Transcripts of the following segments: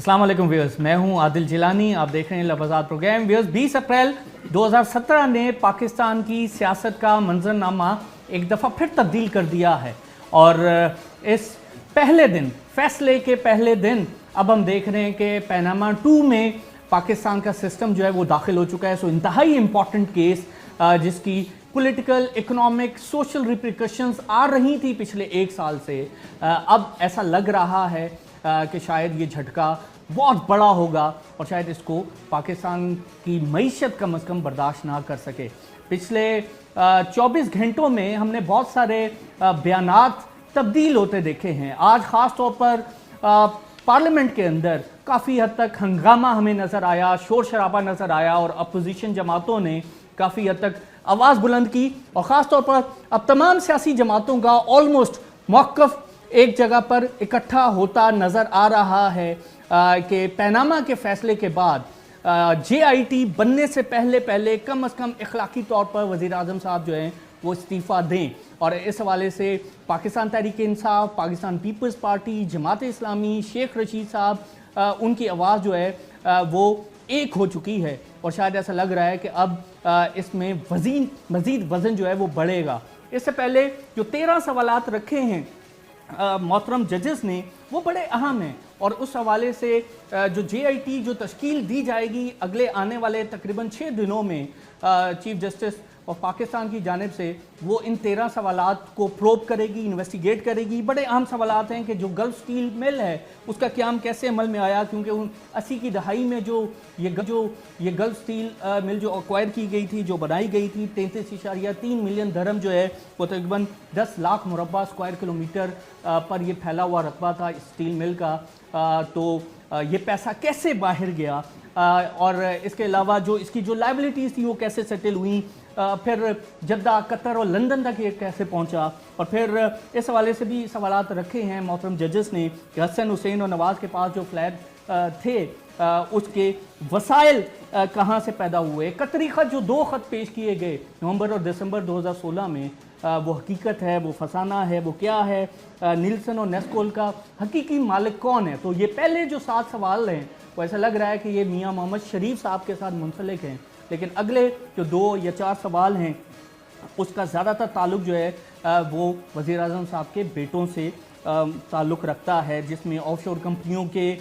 अस्सलाम वालेकुम व्यूअर्स, मैं हूं आदिल जिलानी। आप देख रहे हैं लफ्ज़ात प्रोग्राम। व्यूअर्स, 20 अप्रैल 2017 ने पाकिस्तान की सियासत का मंजरनामा एक दफ़ा फिर तब्दील कर दिया है और इस पहले दिन, फैसले के पहले दिन, अब हम देख रहे हैं कि पैनामा 2 में पाकिस्तान का सिस्टम जो है वो दाखिल हो चुका है। सो इंतहाई इम्पॉर्टेंट केस जिसकी पॉलिटिकल, इकोनॉमिक, सोशल रिप्रिकॉशंस आ रही थी पिछले एक साल से, अब ऐसा लग रहा है कि शायद ये झटका बहुत बड़ा होगा और शायद इसको पाकिस्तान की मईशत कम अज़ कम बर्दाश्त ना कर सके। पिछले 24 घंटों में हमने बहुत सारे बयानात तब्दील होते देखे हैं। आज ख़ास तौर पर पार्लियामेंट के अंदर काफ़ी हद तक हंगामा हमें नज़र आया, शोर शराबा नज़र आया और अपोजिशन जमातों ने काफ़ी हद तक आवाज़ बुलंद की और ख़ास तौर पर अब तमाम सियासी जमातों का ऑलमोस्ट मौक़िफ़ एक जगह पर इकट्ठा होता नज़र आ रहा है कि पैनामा के फैसले के बाद JIT बनने से पहले कम अज़ कम इखलाकी तौर पर वज़ीर आज़म साहब जो हैं वो इस्तीफ़ा दें। और इस हवाले से पाकिस्तान तहरीक इंसाफ, पाकिस्तान पीपल्स पार्टी, जमात इस्लामी, शेख रशीद साहब, उनकी आवाज़ जो है वो एक हो चुकी है और शायद ऐसा लग रहा है कि अब इसमें मज़ीद वज़न जो है वो बढ़ेगा। इससे पहले जो 13 सवालात रखे हैं मोहतरम जजेस ने, वो बड़े अहम हैं और उस हवाले से जो JIT जो तश्कील दी जाएगी अगले आने वाले तकरीबन 6 दिनों में चीफ जस्टिस और पाकिस्तान की जानिब से वो इन 13 सवालात को प्रोब करेगी, इन्वेस्टिगेट करेगी। बड़े अहम सवालात हैं कि जो गल्फ स्टील मिल है उसका क़याम कैसे अमल में आया, क्योंकि 80 की दहाई में जो ये गल्फ स्टील मिल जो एक्वायर की गई थी, जो बनाई गई थी, 33.3 मिलियन दरहम जो है वो तकरीबन 10 लाख मुरब्बा स्क्वायर किलोमीटर पर ये फैला हुआ रकबा था स्टील मिल का। तो ये पैसा कैसे बाहर गया और इसके अलावा जो इसकी जो लायबिलिटीज़ थी वो कैसे सेटल हुई, फिर जद्दा, कतर और लंदन तक ये कैसे पहुंचा और फिर इस हवाले से भी सवालात रखे हैं मोहतरम जजेस ने कि हसन हुसैन और नवाज़ के पास जो फ्लैट थे उसके वसाइल कहाँ से पैदा हुए। कतरी ख़त जो 2 ख़त पेश किए गए नवंबर और दिसंबर 2016 में, वो हकीकत है, वो फसाना है, वो क्या है, नीलसन और नेस्कोल का हकीकी मालिक कौन है। तो ये पहले जो 7 सवाल हैं वो ऐसा लग रहा है कि ये मियाँ मोहम्मद शरीफ साहब के साथ मुंसलिक हैं, लेकिन अगले जो 2 या 4 सवाल हैं उसका ज़्यादातर ताल्लुक जो है वो वज़ीर आज़म साहब के बेटों से ताल्लुक़ रखता है, जिसमें ऑफशोर कंपनियों के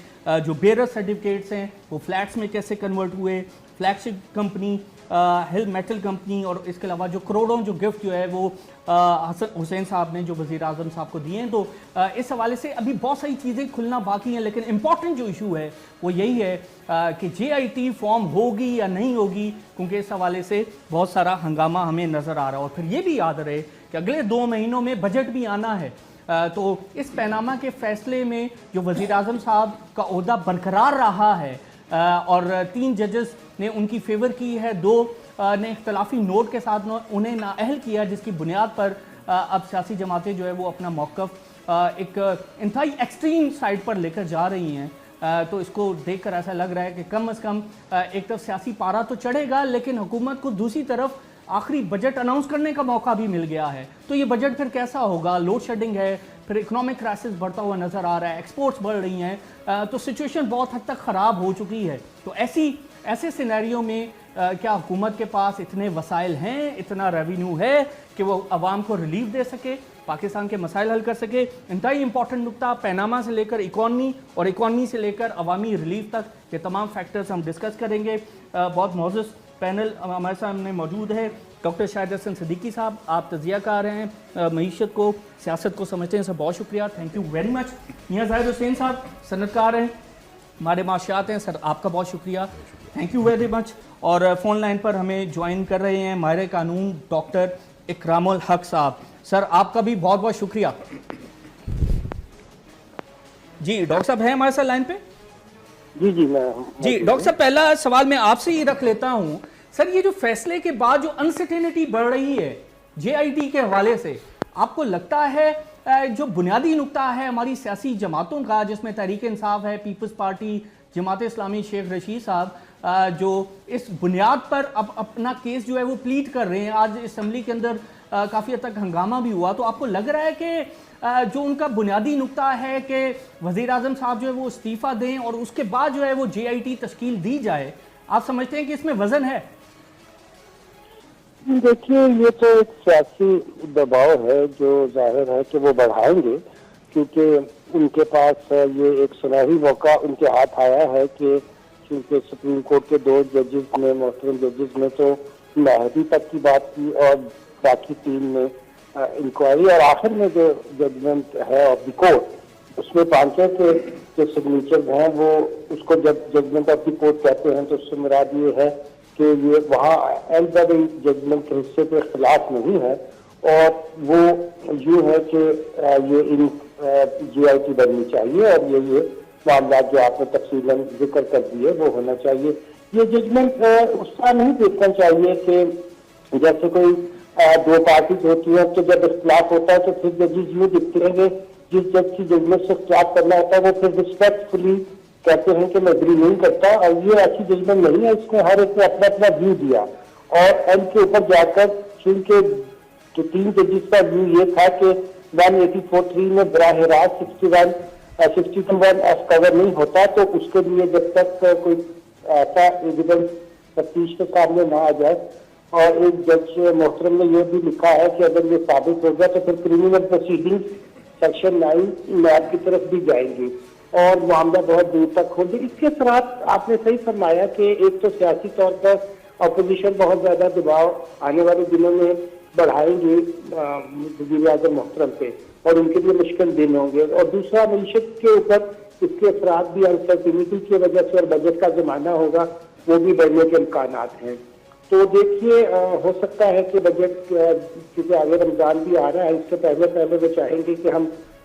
जो बेरर सर्टिफिकेट्स हैं वो फ्लैट्स में कैसे कन्वर्ट हुए, फ्लैगशिप कंपनी हिल मेटल कंपनी और इसके अलावा जो करोड़ों जो गिफ्ट जो है वो हसन हुसैन साहब ने जो वज़ीर आज़म साहब को दिए हैं। तो इस हवाले से अभी बहुत सारी चीज़ें खुलना बाकी हैं, लेकिन इम्पॉर्टेंट जो इशू है वो यही है कि JIT फॉर्म होगी या नहीं होगी, क्योंकि इस हवाले से बहुत सारा हंगामा हमें नज़र आ रहा है। और फिर ये भी याद रहे कि अगले 2 महीनों में बजट भी आना है, तो इस पैनामा के फैसले में जो वज़ीर आज़म साहब का ओहदा बरकरार रहा है और 3 जजेस ने उनकी फेवर की है, 2 ने इख्तलाफी नोट के साथ उन्हें नाअहल किया, जिसकी बुनियाद पर अब सियासी जमातें जो है वो अपना मौक़िफ़ एक इंतहाई एक्सट्रीम साइड पर लेकर जा रही हैं। तो इसको देखकर ऐसा लग रहा है कि कम अज़ कम एक तरफ सियासी पारा तो चढ़ेगा, लेकिन हुकूमत को दूसरी तरफ आखिरी बजट अनाउंस करने का मौका भी मिल गया है। तो ये बजट फिर कैसा होगा, लोड शेडिंग है, फिर इकोनॉमिक क्राइसिस बढ़ता हुआ नज़र आ रहा है, एक्सपोर्ट्स बढ़ रही हैं, तो सिचुएशन बहुत हद तक ख़राब हो चुकी है। तो ऐसे सिनेरियो में क्या हुकूमत के पास इतने वसाइल हैं, इतना रेवेन्यू है कि वो आवाम को रिलीफ दे सके, पाकिस्तान के मसाइल हल कर सके। इंतहाई इंपॉर्टेंट नुकता, पैनामा से लेकर इकॉनमी और इकॉनमी से लेकर अवामी रिलीफ तक, ये तमाम फैक्टर्स हम डिस्कस करेंगे। बहुत मौजूद पैनल हमारे सामने मौजूद है। डॉक्टर शाहिद हसन सिद्दीकी साहब, आप तजियाकार हैं, मईशत को, सियासत को समझते हैं, सर बहुत शुक्रिया, थैंक यू वेरी मच। मियाँ जाहिद हुसैन साहब सनतकार हैं, हमारे माशियात हैं, सर आपका बहुत शुक्रिया, थैंक यू वेरी मच। और फ़ोन लाइन पर हमें ज्वाइन कर रहे हैं माहिर कानून डॉक्टर इकरामुल हक साहब, सर आपका भी बहुत बहुत शुक्रिया। जी डॉक्टर साहब हैं हमारे साथ लाइन पे? जी डॉक्टर साहब, पहला सवाल मैं आपसे ही रख लेता हूं। सर, ये जो फैसले के बाद जो अनसर्टेनिटी बढ़ रही है JIT के हवाले से, आपको लगता है जो बुनियादी नुकता है हमारी सियासी जमातों का, जिसमें तहरीक इंसाफ है, पीपल्स पार्टी, जमात इस्लामी, शेख रशीद साहब, जो इस बुनियाद पर अब अपना केस जो है वो प्लीट कर रहे हैं, आज असम्बली के अंदर काफ़ी हद तक हंगामा भी हुआ, तो आपको लग रहा है कि जो उनका बुनियादी नुक्ता है कि वज़ीर आज़म साहब जो है वो इस्तीफ़ा दें और उसके बाद जो है वो JIT तश्कील दी जाए, आप समझते हैं कि इसमें वज़न है? देखिए, ये तो एक सियासी दबाव है जो जाहिर है कि वो बढ़ाएंगे, क्योंकि उनके पास ये एक सुनहरी मौका उनके हाथ आया है कि क्योंकि सुप्रीम कोर्ट के 2 जजेस ने, मोहतरम जजेस ने तो महदी तक की बात की और बाकी 3 ने इंक्वायरी, और आखिर में जो जजमेंट है ऑफ द कोर्ट उसमें 5 के जो सिग्नेचर हैं वो उसको जब जजमेंट ऑफ द कोर्ट कहते हैं तो उससे मुराद ये है कि ये वहाँ एंड जजमेंट के हिस्से के खिलाफ नहीं है, और वो यूँ है कि ये इन JIT बननी चाहिए और ये मामला जो आपने तफसीलन जिक्र कर दिए वो होना चाहिए। ये जजमेंट उस तरह नहीं देखना चाहिए कि जैसे कोई 2 पार्टीज होती है तो जब इख्तिलाफ होता है तो फिर जजेस यूँ दिखते हैं कि जिस जज की जजमेंट से इख्तिलाफ करना होता है वो फिर रिस्पेक्टफुली कहते हैं कि मैं एग्री नहीं करता, और ये ऐसी जजमेंट नहीं है। इसमें हर एक ने अपना अपना व्यू दिया और एंड के ऊपर जाकर चूंकि जो 3 जजेस का व्यू ये था कि 184.3 में बराह रास्त 62(1) कवर नहीं होता, तो उसके लिए जब तक कोई ऐसा एविडेंस तफ्तीश के सामने ना आ जाए, और एक जज मोहतरम ने यह भी लिखा है कि अगर ये साबित हो गया तो फिर क्रिमिनल प्रोसीडिंग्स सेक्शन 9 मैप की तरफ भी जाएंगी और मामला बहुत दूर तक होगी। इसके साथ आपने सही फरमाया कि एक तो सियासी तौर पर अपोजिशन बहुत ज्यादा दबाव आने वाले दिनों में बढ़ाएंगे वज़ीर आज़म मोहतरम पे और उनके लिए मुश्किल दिन होंगे, और दूसरा मईशत के ऊपर इसके असरात भी अनसर्टिनिटी की वजह से और बजट का जमाना होगा वो भी बढ़ने के इम्कानात हैं। तो देखिए, हो सकता है कि बजट क्योंकि आगे रमजान भी आ रहा है, इससे पहले वो चाहेंगे कि हम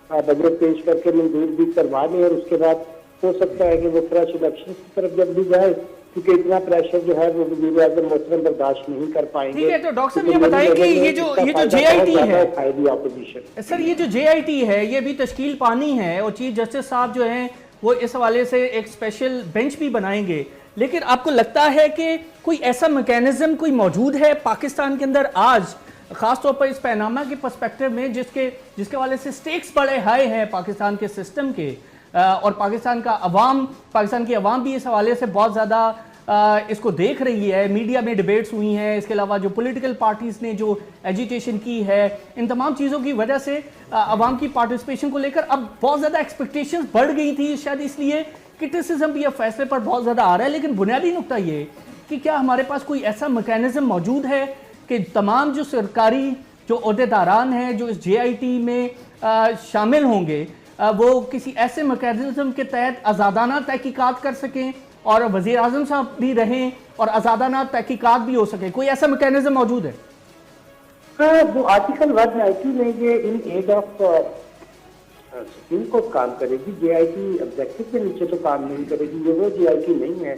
बजट पेश करके मंजूर भी करवा लें, और उसके बाद हो सकता है कि वो फ्रेश इलेक्शन की तरफ जब भी जाए, क्योंकि इतना प्रेशर जो है वो वज़ीर आज़म मोहतरम बर्दाश्त नहीं कर पाएंगे। ठीक है, तो डॉक्टर साहब ये बताइए कि ये जो JIT है सर, ये जो JIT है ये भी तश्कील पानी है और चीफ जस्टिस साहब जो हैं वो इस हवाले से एक स्पेशल बेंच भी बनाएंगे, लेकिन आपको लगता है कि कोई ऐसा मैकेनिज्म कोई मौजूद है पाकिस्तान के अंदर आज, खासतौर पर इस पैनामा के पर्सपेक्टिव में, जिसके हवाले से स्टेक्स बड़े हाई हैं पाकिस्तान के सिस्टम के, और पाकिस्तान की अवाम भी इस हवाले से बहुत ज़्यादा इसको देख रही है, मीडिया में डिबेट्स हुई हैं, इसके अलावा जो पॉलिटिकल पार्टीज़ ने जो एजिटेशन की है, इन तमाम चीज़ों की वजह से अवाम की पार्टिसिपेशन को लेकर अब बहुत ज़्यादा एक्सपेक्टेशंस बढ़ गई थी, शायद इसलिए क्रिटिसिज्म भी अब फैसले पर बहुत ज़्यादा आ रहा है। लेकिन बुनियादी नुकता ये कि क्या हमारे पास कोई ऐसा मैकेनिज्म मौजूद है कि तमाम जो सरकारी जो ओहदेदारान हैं जो इस JIT में शामिल होंगे वो किसी ऐसे मैकेनिज्म के तहत आज़ादाना तहकीकात कर सकें और वज़ीर आज़म साहब भी रहें और आज़ादाना तहकीकात भी हो सके? कोई ऐसा मैकेनिज्म मौजूद है? वो आर्टिकल 190 में ये in aid of supreme court काम करेगी, JIT ऑब्जेक्टिव के नीचे तो काम नहीं करेगी। ये वो JIT नहीं है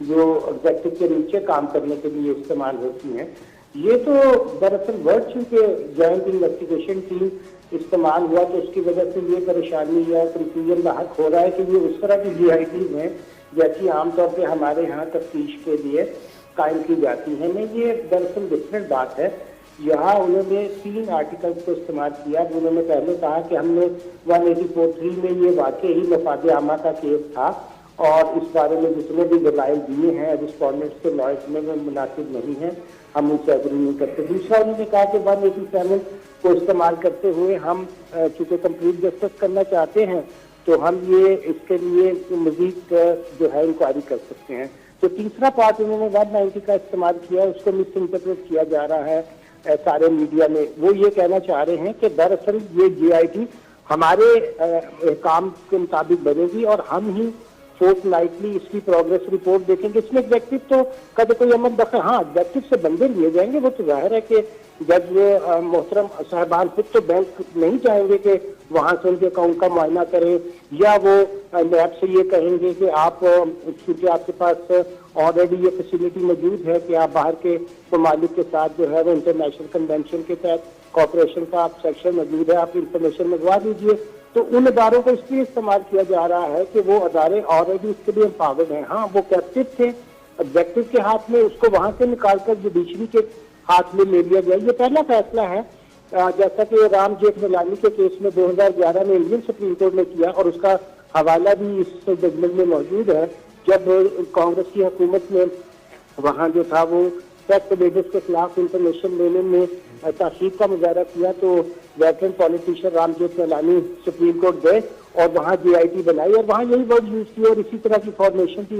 जो ऑब्जेक्टिव के नीचे काम करने के लिए इस्तेमाल होती हैं। ये तो दरअसल वर्ड चूंकि जॉइंट इन्वेस्टिगेशन टीम इस्तेमाल हुआ तो उसकी वजह से ये परेशानी या कंफ्यूजन लाक हो रहा है कि ये उस तरह की JIT हैं जैसी आमतौर पे हमारे यहाँ तफ्तीश के लिए कायम की जाती है। नहीं, ये दरअसल डिफरेंट बात है। यहाँ उन्होंने 3 आर्टिकल्स को इस्तेमाल किया। उन्होंने पहले कहा कि हमने 184.3 में ये वाकई ही मफाद आमा का केस था और इस बारे में जितने भी दलाइल दिए हैं रिस्पॉन्डेंट्स के लॉयर्स में वो मुनासिब नहीं है, हम उनसे एग्री नहीं करते। दूसरा उन्होंने कहा कि 187 को इस्तेमाल करते हुए हम चूँकि कंप्लीट जस्टिस करना चाहते हैं तो हम ये इसके लिए मजीद जो है इंक्वायरी कर सकते हैं। तो तीसरा पार्ट उन्होंने 190 का इस्तेमाल किया, उसको मिस इंटरप्रेट किया जा रहा है सारे मीडिया में। वो ये कहना चाह रहे हैं कि दरअसल ये JIT हमारे काम के मुताबिक बनेगी और हम ही फोर्टनाइटली इसकी प्रोग्रेस रिपोर्ट देखेंगे। इसमें एग्जेक्टिव तो कभी कोई अमल दखल, हाँ एग्जेक्टिव से बंदे लिए जाएंगे, वो तो जाहिर है कि जब ये मोहतरम साहबान खुद तो बैंक नहीं चाहेंगे कि वहाँ से उनके अकाउंट का मुआयना करें या वो नैब से ये कहेंगे कि आप क्योंकि आपके पास ऑलरेडी ये फैसिलिटी मौजूद है कि आप बाहर के ममालिक के साथ जो है वो इंटरनेशनल कन्वेंशन के तहत कॉपरेशन का आप सेक्शन मौजूद है, आप इंफॉर्मेशन मंगवा दीजिए। तो उन अदारों को इसलिए इस्तेमाल किया जा रहा है कि वो अदारे ऑलरेडी इसके लिए एम्पावर्ड हैं। हाँ, वो कैप्टिव थे, ऑब्जेक्टिव के हाथ में, उसको वहां से निकालकर जुडिशरी के हाथ में ले लिया गया। ये पहला फैसला है जैसा कि राम जेठमलानी के केस में 2011 में इंडियन सुप्रीम कोर्ट ने किया, और उसका हवाला भी इस जजमेंट में मौजूद है। जब कांग्रेस की हुकूमत ने वहाँ जो था वो फैक्ट बेसिस के खिलाफ इंफॉर्मेशन लेने में तासीर का मुजाहरा किया, तो veteran politician Ram Jethmalani supreme court गए और वहाँ JIT बनाई और वहाँ यही वर्ड यूज किए और इसी तरह की फॉर्मेशन की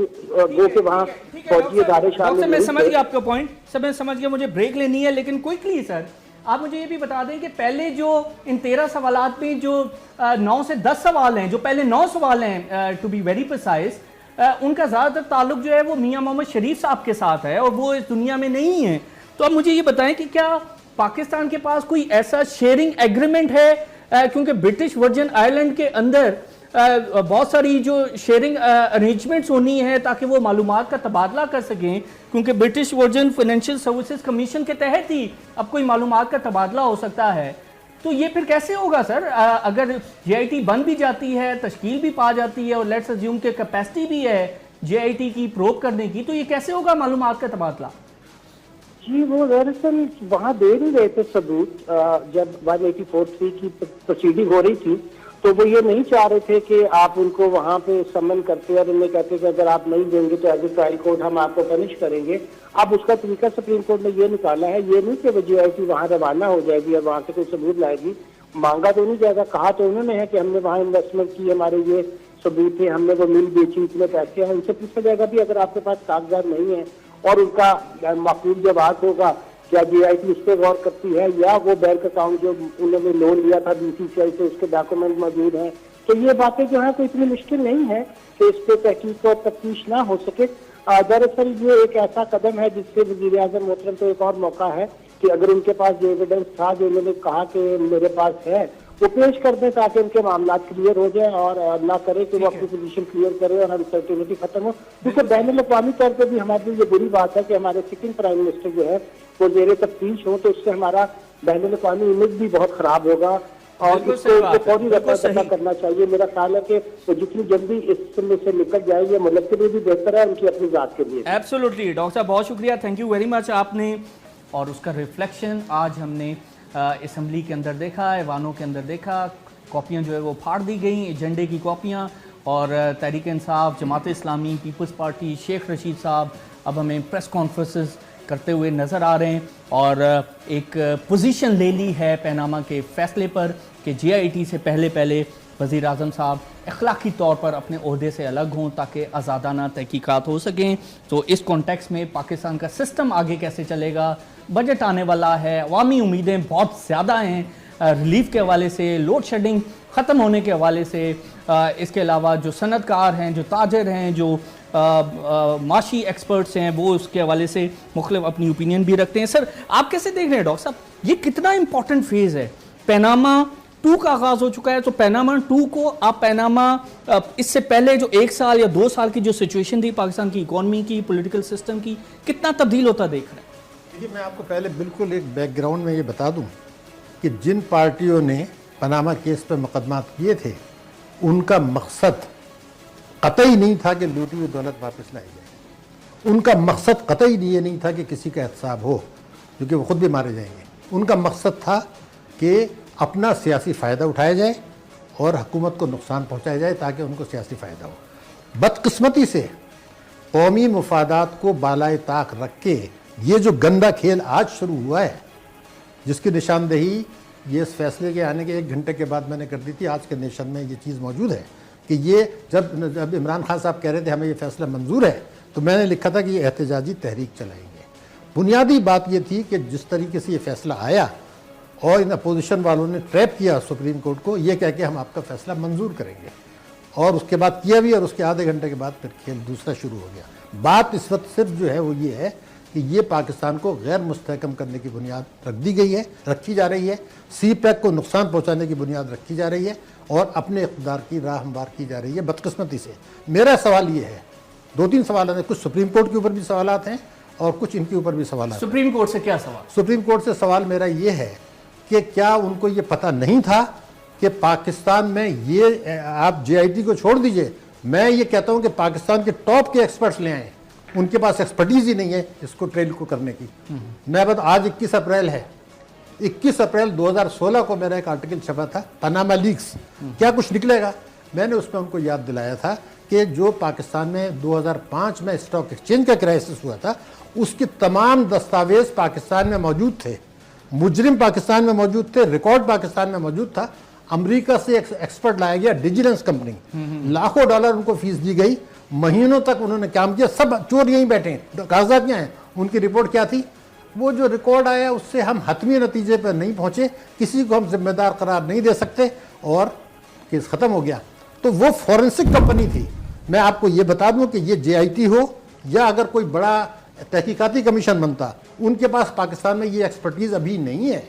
गो के वहाँ फौजी इदारे शामिल। मैं समझ गया आपका पॉइंट, सब मैं समझ गया, मुझे ब्रेक लेनी है, लेकिन क्विकली सर आप मुझे ये भी बता दें कि पहले जो इन 13 सवालात में जो 9 से 10 सवाल हैं, जो पहले 9 सवाल हैं टू बी वेरी प्रिसाइज, उनका ज़्यादातर ताल्लुक जो है वो मियां मोहम्मद शरीफ साहब के साथ है और वो इस दुनिया में नहीं है। तो अब मुझे ये बताएं कि क्या पाकिस्तान के पास कोई ऐसा शेयरिंग एग्रीमेंट है, क्योंकि ब्रिटिश वर्जिन आइलैंड के अंदर बहुत सारी जो शेयरिंग अरेंजमेंट्स होनी है ताकि वो मालूमात का तबादला कर सकें, क्योंकि British virgin financial services commission के तहत ही अब कोई मालूमात का तबादला हो सकता है। तो ये फिर कैसे होगा सर, अगर JIT बन भी जाती है, तश्कील भी पा जाती है और लेट्स अज्यूम के कैपेसिटी भी है JIT की प्रोब करने की, तो ये कैसे होगा मालूमात का तबादला? जी वो दरअसल वहाँ दे नहीं रहे थे सबूत। जब 184(3) की प्रोसीडिंग हो रही थी तो वो ये नहीं चाह रहे थे कि आप उनको वहाँ पे समन करते और उन्हें कहते कि अगर आप नहीं देंगे तो एज ए ट्रायल कोर्ट हम आपको पनिश करेंगे। अब उसका तरीका सुप्रीम कोर्ट ने ये निकाला है, ये नहीं कि वो JIT वहाँ रवाना हो जाएगी और वहाँ से कोई सबूत लाएगी। मांगा तो नहीं जाएगा, कहा तो उन्होंने है कि हमने वहाँ इन्वेस्टमेंट की, हमारे ये सबूत है, हमने वो मिल बेची, इतने पैसे हैं। उनसे पूछा जाएगा भी अगर आपके पास कागजात नहीं है और उनका माकूल जवाब होगा, क्या JIT उस पर गौर करती है या वो बैंक अकाउंट जो उन्होंने लोन लिया था BCCI से उसके डॉक्यूमेंट मौजूद हैं। तो ये बातें जो है कोई इतनी मुश्किल नहीं है कि इस पर तहकीक और तफ्तीश ना हो सके। दरअसल ये एक ऐसा कदम है जिससे वज़ीर आज़म मोहतरम को एक और मौका है कि अगर उनके पास जो एविडेंस था, जो उन्होंने कहा कि मेरे पास है, वो पेश कर दें ताकि उनके मामला क्लियर हो जाए और ना करे कि वो अपनी पोजीशन क्लियर करे और अनसर्टेनिटी खत्म हो। क्योंकि बैनुल-अक़वामी तौर पर भी हमारे लिए ये बुरी बात है कि हमारे सिटिंग प्राइम मिनिस्टर जो है वो ज़ेरे तफ्तीश हो, तो उससे हमारा बैनुल-अक़वामी इमेज भी बहुत खराब होगा और इसको फौरी रफा करना चाहिए। मेरा ख्याल है कि वो जितनी जल्दी इसमें से निकल जाए ये मुल्क के लिए भी बेहतर है, उनकी अपनी जात के लिए। एब्सोल्युटली डॉक्टर साहब, बहुत शुक्रिया, थैंक यू वेरी मच। आपने और उसका रिफ्लेक्शन आज हमने असम्बली के अंदर देखा, ऐवानों के अंदर देखा, कॉपियाँ जो है वो फाड़ दी गई, एजेंडे की कॉपियाँ, और तहरीक इंसाफ, जमात इस्लामी, पीपल्स पार्टी, शेख रशीद साहब अब हमें प्रेस कॉन्फ्रेंसेस करते हुए नज़र आ रहे हैं और एक पोजीशन ले ली है पैनामा के फ़ैसले पर कि JIT से पहले वज़ीर आज़म साहब अखलाकी तौर पर अपने ओहदे से अलग हों ताकि आज़ादाना तहकीकात हो सकें। तो इस कॉन्टेक्स्ट में पाकिस्तान का सिस्टम आगे कैसे चलेगा, बजट आने वाला है, अवामी उम्मीदें बहुत ज़्यादा हैं, रिलीफ के हवाले से, लोड शेडिंग ख़त्म होने के हवाले से, इसके अलावा जो सनतकार हैं, जो ताजर हैं, जो माशी एक्सपर्ट्स हैं, वो उसके हवाले से मुख्तलिफ अपनी ओपिनियन भी रखते हैं। सर आप कैसे देख रहे हैं डॉक्टर साहब, ये कितना इंपॉर्टेंट फेज़ है? पैनामा 2 का आगाज़ हो चुका है, तो पैनामा 2 को आप पैनामा इससे पहले जो 1 साल या 2 साल की जो सिचुएशन थी पाकिस्तान की इकॉनमी की, पॉलिटिकल सिस्टम की, कितना तब्दील होता देख रहे हैं? देखिए, मैं आपको पहले बिल्कुल एक बैकग्राउंड में ये बता दूं कि जिन पार्टियों ने पनामा केस पर मुकदमात किए थे उनका मकसद कतई नहीं था कि लूटी हुई दौलत वापस लाई जाए। उनका मकसद कतई ये नहीं था कि किसी का एहतसाब हो, क्योंकि वो खुद भी मारे जाएंगे। उनका मकसद था कि अपना सियासी फ़ायदा उठाया जाए और हुकूमत को नुकसान पहुँचाया जाए ताकि उनको सियासी फ़ायदा हो। बदकिस्मती से कौमी मुफादात को बालाए ताक रख के ये जो गंदा खेल आज शुरू हुआ है, जिसकी निशानदेही ये इस फैसले के आने के 1 घंटे के बाद मैंने कर दी थी। आज के नेशन में ये चीज़ मौजूद है कि ये जब इमरान खान साहब कह रहे थे हमें ये फैसला मंजूर है, तो मैंने लिखा था कि ये एहतजाजी तहरीक चलाएंगे। बुनियादी बात ये थी कि जिस तरीके से ये फैसला आया और इन अपोजिशन वालों ने ट्रैप किया सुप्रीम कोर्ट को, ये कह के हम आपका फैसला मंजूर करेंगे, और उसके बाद किया भी, और उसके आधे घंटे के बाद फिर खेल दूसरा शुरू हो गया। बात इस वक्त सिर्फ जो है वो ये है कि ये पाकिस्तान को गैर मुस्तहकम करने की बुनियाद रख दी गई है, रखी जा रही है, CPEC को नुकसान पहुंचाने की बुनियाद रखी जा रही है और अपने इक़्तिदार की राह हमवार की जा रही है बदकिस्मती से। मेरा सवाल ये है, 2-3 सवाल हैं, कुछ सुप्रीम कोर्ट के ऊपर भी सवाल हैं और कुछ इनके ऊपर भी सवाल हैं। सुप्रीम कोर्ट से क्या सवाल? सुप्रीम कोर्ट से सवाल मेरा ये है कि क्या उनको ये पता नहीं था कि पाकिस्तान में ये, आप JIT को छोड़ दीजिए, मैं ये कहता हूँ कि पाकिस्तान के टॉप के एक्सपर्ट्स ले आए उनके पास एक्सपर्टीज ही नहीं है इसको ट्रेल को करने की। मैं बता, आज 21 अप्रैल है, 21 अप्रैल 2016 को मेरा एक आर्टिकल छपा था, पनामा लीक्स, क्या कुछ निकलेगा। मैंने उसमें उनको याद दिलाया था कि जो पाकिस्तान में 2005 में स्टॉक एक्सचेंज का क्राइसिस हुआ था, उसके तमाम दस्तावेज पाकिस्तान में मौजूद थे, मुजरिम पाकिस्तान में मौजूद थे, रिकॉर्ड पाकिस्तान में मौजूद था। अमेरिका से एक एक्सपर्ट लाया गया, डिजिलेंस कंपनी, लाखों डॉलर उनको फीस दी गई, महीनों तक उन्होंने काम किया, सब चोर यहीं बैठे हैं, कागजात क्या हैं, उनकी रिपोर्ट क्या थी। वो जो रिकॉर्ड आया उससे हम हतमी नतीजे पर नहीं पहुंचे, किसी को हम जिम्मेदार करार नहीं दे सकते और केस खत्म हो गया। तो वो फॉरेंसिक कंपनी थी। मैं आपको ये बता दूं कि ये JIT हो या अगर कोई बड़ा तहकीकाती कमीशन बनता, उनके पास पाकिस्तान में ये एक्सपर्टीज अभी नहीं है।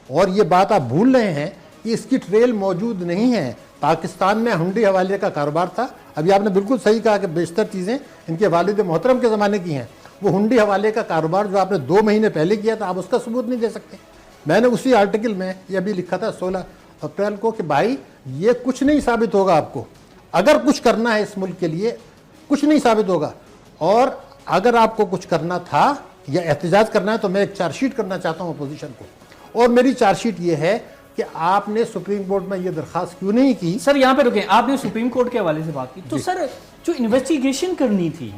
और ये बात आप भूल रहे हैं कि इसकी ट्रेल मौजूद नहीं है। पाकिस्तान में हुंडी हवाले का कारोबार था, अभी आपने बिल्कुल सही कहा कि बेशतर चीज़ें इनके वालिद मोहतरम के ज़माने की हैं। वो हुंडी हवाले का कारोबार जो आपने 2 महीने पहले किया था, आप उसका सबूत नहीं दे सकते। मैंने उसी आर्टिकल में ये अभी लिखा था 16 अप्रैल को कि भाई ये कुछ नहीं साबित होगा, आपको अगर कुछ करना है इस मुल्क के लिए कुछ नहीं साबित होगा। और अगर आपको कुछ करना था या एहतजाज करना है तो मैं एक चार्जशीट करना चाहता हूँ अपोजिशन को, और मेरी चार्जशीट ये है कि आपने सुप्रीम कोर्ट में ये दरखास्त क्यों नहीं की। सर यहाँ पे रुके, आपने सुप्रीम कोर्ट के हवाले से बात की, तो सर जो इन्वेस्टिगेशन करनी थी,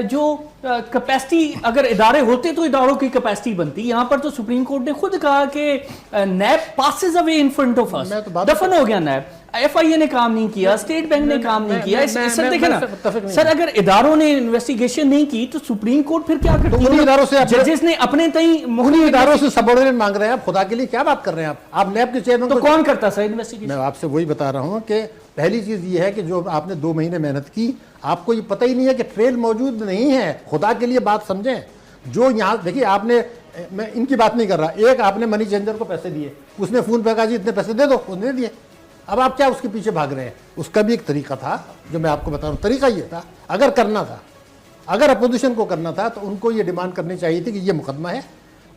जो कैपेसिटी, अगर इदारे होते तो इदारों की कैपेसिटी बनती। यहाँ पर तो सुप्रीम कोर्ट ने खुद कहा कि Naib passes away in front of us, दफन हो गया नैब। FIA ने काम नहीं किया, स्टेट बैंक ने काम नहीं किया। सर देखे ना सर, अगर इदारों ने इन्वेस्टिगेशन नहीं की तो सुप्रीम कोर्ट फिर क्या करती है? उन्हीं इदारों से जजेस ने अपने तई उन्हीं इदारों से सबऑर्डिनेट मांग रहे हैं। आप खुदा के लिए क्या बात कर रहे हैं आप नैब के चेयरमैन तो कौन करता सर इन्वेस्टिगेशन? मैं आपसे वही बता रहा हूँ कि पहली चीज ये है कि जो आपने 2 महीने मेहनत की, आपको ये पता ही नहीं है कि ट्रेल मौजूद नहीं है। खुदा के लिए बात समझें। जो यहाँ देखिए, आपने, मैं इनकी बात नहीं कर रहा, एक आपने मनी चेंजर को पैसे दिए, उसने फोन पे कहा जी इतने पैसे दे दो, उसने दे दिए। अब आप क्या उसके पीछे भाग रहे हैं? उसका भी एक तरीका था जो मैं आपको बता रहा हूँ। तरीका ये था, अगर करना था, अगर अपोजिशन को करना था तो उनको ये डिमांड करनी चाहिए थी कि ये मुकदमा है,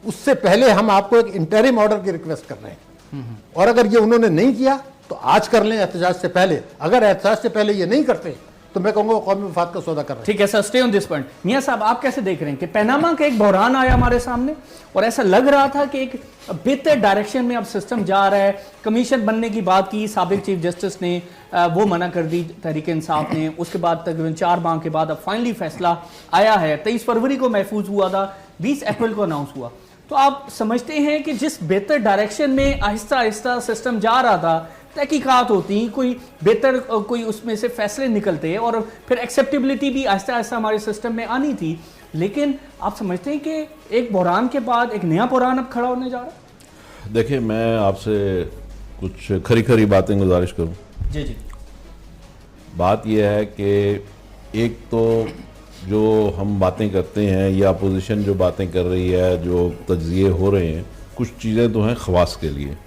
उससे पहले हम आपको एक इंटरिम ऑर्डर की रिक्वेस्ट कर रहे हैं। और अगर ये उन्होंने नहीं किया तो आज कर लें एहतजाज से पहले। अगर एहतजाज से पहले ये नहीं करते तो मैं कहूंगा कौमी मफाद का सौदा कर रहे हैं। ठीक है sir, stay on this point. मियां साहब, आप कैसे देख रहे हैं कि पनामा का एक बहरान आया हमारे सामने और ऐसा लग रहा था कि एक बेहतर डायरेक्शन में अब सिस्टम जा रहा है। कमीशन बनने की बात की साबिक चीफ जस्टिस ने, वो मना कर दी तहरीक इंसाफ ने। उसके बाद तकरीबन 4 माह के बाद अब फाइनली फैसला आया है। 23 फरवरी को महफूज हुआ था, 20 अप्रैल को अनाउंस हुआ। तो आप समझते हैं कि जिस बेहतर डायरेक्शन में आहिस्ता आहिस्ता सिस्टम जा रहा था, तहकीकात होती, कोई बेहतर कोई उसमें से फैसले निकलते और फिर एक्सेप्टेबिलिटी भी आहिस्ता आहिस्ता हमारे सिस्टम में आनी थी, लेकिन आप समझते हैं कि एक बहरान के बाद एक नया बहरान अब खड़ा होने जा रहा है? देखिए, मैं आपसे कुछ खरी खरी बातें गुजारिश करूं। जी जी। बात यह है कि एक तो जो हम बातें करते हैं या अपोजिशन जो बातें कर रही है, जो तज्जिए हो रहे हैं, कुछ चीज़ें तो हैं ख़वास के लिए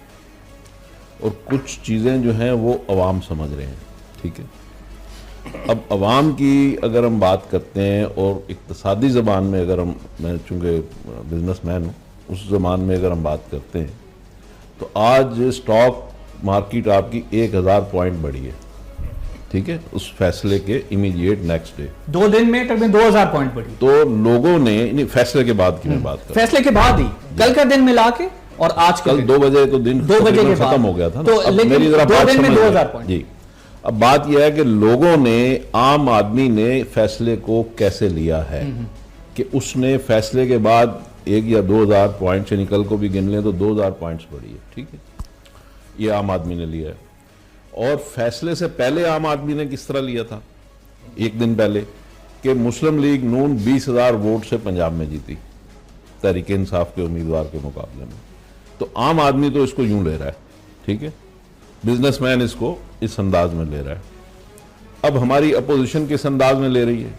और कुछ चीज़ें जो हैं वो अवाम समझ रहे हैं। ठीक है, अब अवाम की अगर हम बात करते हैं और इक्तसादी ज़बान में अगर हम, मैं चूँकि बिजनेसमैन हूँ, उस ज़बान में अगर हम बात करते हैं तो आज स्टॉक मार्केट आपकी 1000 पॉइंट बढ़ी है। ठीक है, उस फैसले के इमीडिएट नेक्स्ट डे 2 दिन में तकरीबन 2000 पॉइंट बढ़ी। तो लोगों ने, नहीं फैसले के बाद की मैं बात कर, फैसले के बाद ही, कल का दिन मिला के और आज कल 2 बजे तो दिन 2 बजे के खत्म हो गया था ना। तो अब लेकिन मेरी जरा 2 बात दिन में समझ 2000 लें। पॉइंट। जी, अब बात यह है कि लोगों ने, आम आदमी ने फैसले को कैसे लिया है कि उसने फैसले के बाद 1 या 2000 पॉइंट से निकल को भी गिन लें तो 2000 पॉइंट्स बढ़ी है। ठीक है, ये आम आदमी ने लिया है। और फैसले से पहले आम आदमी ने किस तरह लिया था, एक दिन पहले, कि मुस्लिम लीग नून 20,000 वोट से पंजाब में जीती तहरीक इंसाफ के उम्मीदवार के मुकाबले में। तो आम आदमी तो इसको यूं ले रहा है, ठीक है, बिजनेसमैन इसको इस अंदाज में ले रहा है। अब हमारी अपोजिशन किस अंदाज में ले रही है?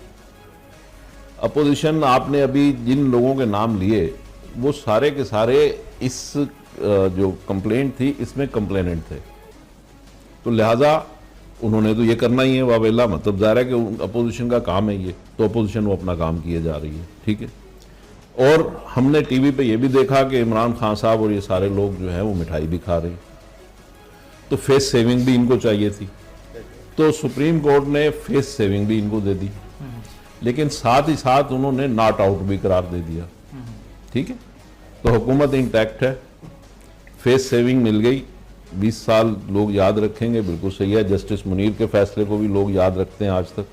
अपोजिशन, आपने अभी जिन लोगों के नाम लिए वो सारे के सारे इस जो कंप्लेंट थी इसमें कंप्लेनेंट थे, तो लिहाजा उन्होंने तो ये करना ही है वावेला, मतलब ज़ाहिर है कि अपोजिशन का काम है ये, तो अपोजिशन वो अपना काम किए जा रही है। ठीक है, और हमने टीवी पे ये भी देखा कि इमरान खान साहब और ये सारे लोग जो हैं वो मिठाई भी खा रहे हैं, तो फेस सेविंग भी इनको चाहिए थी, तो सुप्रीम कोर्ट ने फेस सेविंग भी इनको दे दी। लेकिन साथ ही साथ उन्होंने नॉट आउट भी करार दे दिया। ठीक है, तो हुकूमत इंटैक्ट है, फेस सेविंग मिल गई, 20 साल लोग याद रखेंगे, बिल्कुल सही है। जस्टिस मुनीर के फैसले को भी लोग याद रखते हैं आज तक।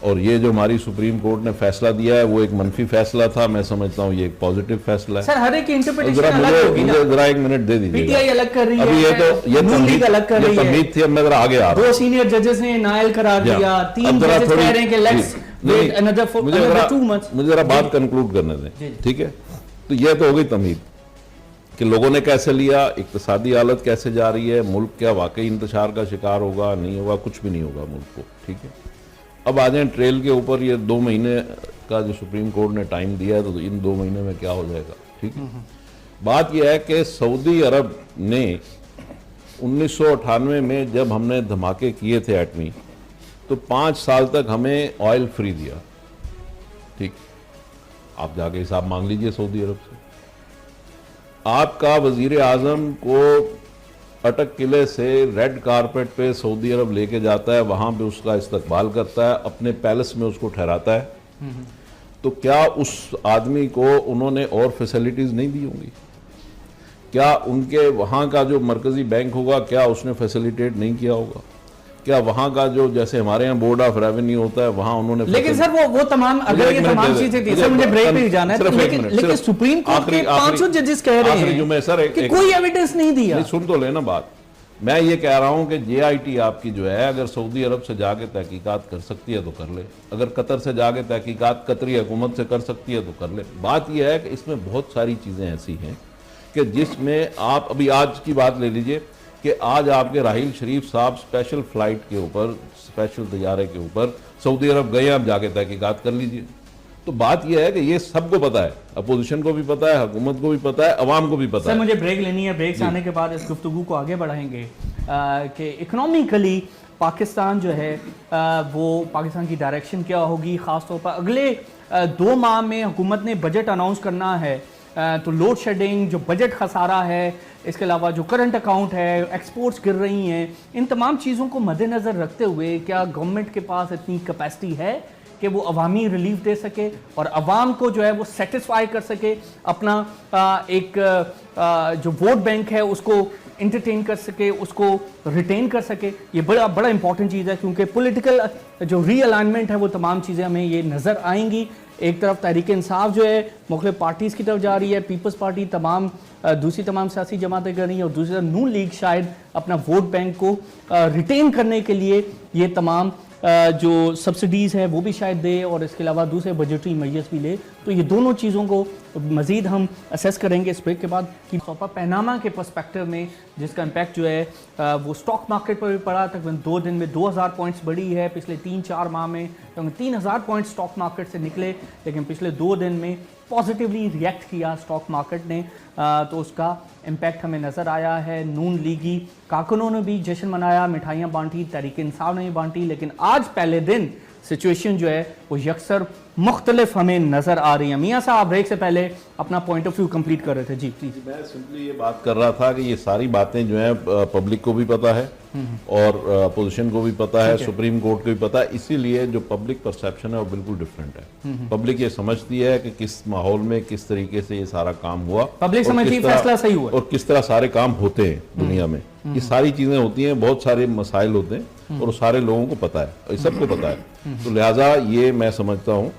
और ये जो हमारी सुप्रीम कोर्ट ने फैसला दिया है वो एक मनफी फैसला था, मैं समझता हूँ ये एक पॉजिटिव फैसला है। सर हर एक की इंटरप्रिटेशन जरा अलग होगी ना। मुझे जरा एक मिनट दे दीजिए। पीटीआई अलग कर रही अभी है, ये नून लीग अलग कर रही है, तमीज थी। अब मैं जरा आगे आ रहा हूँ। 2 सीनियर जजेस ने नायल करार दिया, 3 जजेस कह रहे हैं कि लेट्स वेट अनदर 2 मंथ्स। मुझे जरा बात कंक्लूड करने दें, ठीक है। तो ये तो हो गई तमीज कि लोगों ने कैसे लिया, इक्तिसादी हालत कैसे जा रही है, मुल्क क्या वाकई इंतशार का शिकार होगा, नहीं होगा, कुछ भी नहीं होगा मुल्क को। ठीक है, अब आ जाए ट्रेल के ऊपर। ये 2 महीने का जो सुप्रीम कोर्ट ने टाइम दिया है, तो इन 2 महीने में क्या हो जाएगा। ठीक है, बात यह है कि सऊदी अरब ने 1998 में जब हमने धमाके किए थे एटमी, तो 5 साल तक हमें ऑयल फ्री दिया। ठीक, आप जाके हिसाब मांग लीजिए सऊदी अरब से। आपका वजीर आजम को अटक किले से रेड कारपेट पे सऊदी अरब लेके जाता है, वहां पे उसका इस्तकबाल करता है, अपने पैलेस में उसको ठहराता है। तो क्या उस आदमी को उन्होंने और फैसिलिटीज नहीं दी होंगी? क्या उनके वहां का जो मरकजी बैंक होगा, क्या उसने फैसिलिटेट नहीं किया होगा? क्या वहां का जो जैसे हमारे यहाँ बोर्ड ऑफ रेवेन्यू होता है, वहां उन्होंने लेकिन सर वो तमाम, अगर ये तमाम चीजें थी, सर मुझे ब्रेक पे ही जाना है, लेकिन सुप्रीम कोर्ट के 500 जजेस कह रहे हैं कि कोई एविडेंस नहीं दिया। सुन तो लेना बात। मैं ये कह रहा हूं कि JIT आपकी जो है, अगर सऊदी अरब से जाके तहकीकात कर सकती है तो कर ले, अगर कतर से जाके तहकीकात कतरी हुकूमत से कर सकती है तो कर ले। बात यह है कि इसमें बहुत सारी चीजें ऐसी हैं कि जिसमें आप अभी आज की बात ले लीजिए कि आज आपके राहील शरीफ साहब स्पेशल फ्लाइट के ऊपर, स्पेशल तैयारे के ऊपर सऊदी अरब गए, आप जाके तहकीकात कर लीजिए। तो बात यह है कि ये सबको पता है, अपोजिशन को भी पता है, हुकूमत को भी पता है, अवाम को भी पता है। सर मुझे ब्रेक लेनी है, ब्रेक से आने के बाद इस गुफ्तगू को आगे बढ़ाएंगे कि इकोनॉमिकली पाकिस्तान जो है वो पाकिस्तान की डायरेक्शन क्या होगी। ख़ासतौर पर अगले 2 माह में हुकूमत ने बजट अनाउंस करना है, तो लोड शेडिंग, जो बजट खसारा है, इसके अलावा जो करंट अकाउंट है, एक्सपोर्ट्स गिर रही हैं, इन तमाम चीज़ों को मद्देनज़र रखते हुए क्या गवर्नमेंट के पास इतनी कैपेसिटी है कि वो अवामी रिलीफ दे सके और अवाम को जो है वो सेटिस्फाई कर सके, अपना एक जो वोट बैंक है उसको इंटरटेन कर सके, उसको रिटेन कर सके। ये बड़ा इंपॉर्टेंट चीज़ है, क्योंकि पॉलिटिकल जो रीअलाइनमेंट है वो तमाम चीज़ें हमें ये नज़र आएंगी। एक तरफ तहरीक इंसाफ जो है मुख्तलिफ पार्टीज़ की तरफ जा रही है, पीपल्स पार्टी दूसरी तमाम सियासी जमातें कर रही हैं, और दूसरी तरफ नून लीग शायद अपना वोट बैंक को रिटेन करने के लिए ये तमाम जो सब्सिडीज़ हैं वो भी शायद दे, और इसके अलावा दूसरे बजटरी मेजर्स भी ले। तो ये दोनों चीज़ों को मज़ीद हम असेस करेंगे इस ब्रेक के बाद। कि पनामा के पर्सपेक्टिव में जिसका इम्पैक्ट जो है वो स्टॉक मार्केट पर भी पड़ा, तकरीबन 2 दिन में 2000 पॉइंट्स बढ़ी है पिछले 3-4 माह में, तो 3000 पॉइंट्स स्टॉक मार्केट से निकले, लेकिन पिछले 2 दिन में पॉजिटिवली रिएक्ट किया स्टॉक मार्केट ने, तो उसका इम्पैक्ट हमें नज़र आया है। नून लीगी कारकुनों ने भी जश्न मनाया, मिठाइयाँ बांटी, तहरीक इंसाफ ने भी बांटी, लेकिन आज पहले दिन सिचुएशन जो है वो यकसर मुख्तलिफ हमें नज़र आ रही है। मियाँ साहब ब्रेक से पहले अपना पॉइंट ऑफ व्यू कंप्लीट कर रहे थे। जी प्लीज। मैं सिंपली ये बात कर रहा था कि ये सारी बातें जो है पब्लिक को भी पता है और अपोजिशन को भी पता है, सुप्रीम कोर्ट को भी पता है, इसीलिए जो पब्लिक परसेप्शन है वो बिल्कुल डिफरेंट है। पब्लिक ये समझती है कि किस माहौल में किस तरीके से ये सारा काम हुआ, पब्लिक समझती है फैसला सही हुआ और किस तरह सारे काम होते हैं दुनिया में। ये सारी चीजें होती हैं, बहुत सारे मसाइल होते हैं और सारे लोगों को पता है, सबको पता है। तो लिहाजा ये मैं समझता हूँ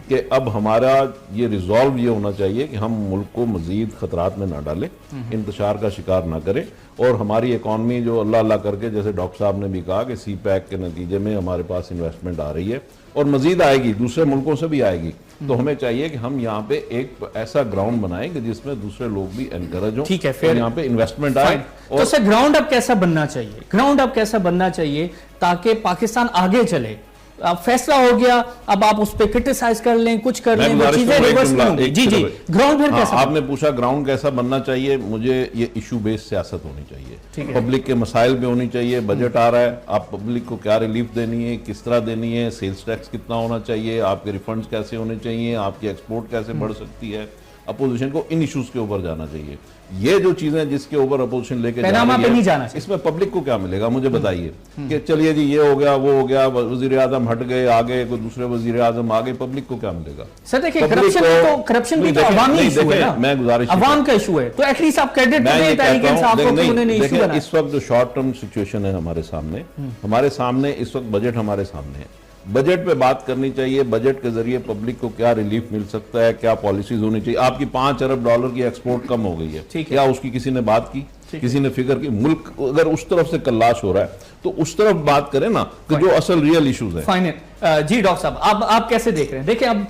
कि अब हमारा ये रिजॉल्व ये होना चाहिए कि हम मुल्क को मजीद खतरात में ना डालें, इंतशार का शिकार ना करें, और हमारी इकॉनमी जो अल्लाह अल्लाह करके, जैसे डॉक्टर साहब ने भी कहा कि CPEC के नतीजे में हमारे पास इन्वेस्टमेंट आ रही है और मजीद आएगी, दूसरे मुल्कों से भी आएगी। तो हमें चाहिए कि हम यहाँ पे एक ऐसा ग्राउंड बनाएं कि जिसमें दूसरे लोग भी एनकरेज हों, ठीक है, फिर यहाँ पे इन्वेस्टमेंट आए। तो सर ग्राउंड अप कैसा बनना चाहिए, ग्राउंड अप कैसा बनना चाहिए ताकि पाकिस्तान आगे चले? अब फैसला हो गया, अब आप उस पर क्रिटिसाइज कर लें, कुछ कर लें, वो चीजें रिवर्स करूंगी। जी जी, ग्राउंड फिर कैसा? आपने पूछा ग्राउंड कैसा बनना चाहिए, मुझे ये इशू बेस्ड सियासत होनी चाहिए, पब्लिक के मसाइल पे होनी चाहिए। बजट आ रहा है, आप पब्लिक को क्या रिलीफ देनी है, किस तरह देनी है, सेल्स टैक्स कितना होना चाहिए, आपके रिफंड्स कैसे होने चाहिए, आपकी एक्सपोर्ट कैसे बढ़ सकती है, अपोजिशन को इन इश्यूज के ऊपर जाना चाहिए। ये जो चीजें जिसके ऊपर अपोजिशन लेके जा पैनामा रही पे है, नहीं जाना चाहिए। इसमें पब्लिक को क्या मिलेगा मुझे बताइए कि चलिए जी ये हो गया वो हो गया, वजीर आजम हट गए, आगे कोई दूसरे वजीर आजम आ गए, पब्लिक को क्या मिलेगा? सर देखिए, Public करप्शन भी नहीं, तो देखें, अवामी नहीं, इशू है देखें, ना, मैं गुजारिश अवाम का इशू है, तो एटलीस्ट आप क्रेडिट मैं ये दें तहरीक कहता इंसाफ हूं, को कि उन्होंने इशू देखिए बनाया। इस वक्त जो शॉर्ट टर्म सिचुएशन है हमारे सामने इस वक्त बजट हमारे सामने है। बजट पे बात करनी चाहिए, बजट के जरिए पब्लिक को क्या रिलीफ मिल सकता है, क्या पॉलिसीज होनी चाहिए। आपकी $5 अरब की एक्सपोर्ट कम हो गई है, ठीक है। क्या उसकी किसी ने बात की? किसी ने फिगर की? मुल्क अगर उस तरफ से कल्लाश हो रहा है तो उस तरफ बात करें ना, कि जो असल रियल इश्यूज है। फाइन। जी डॉक्टर साहब, आप कैसे देख रहे हैं? देखिए, अब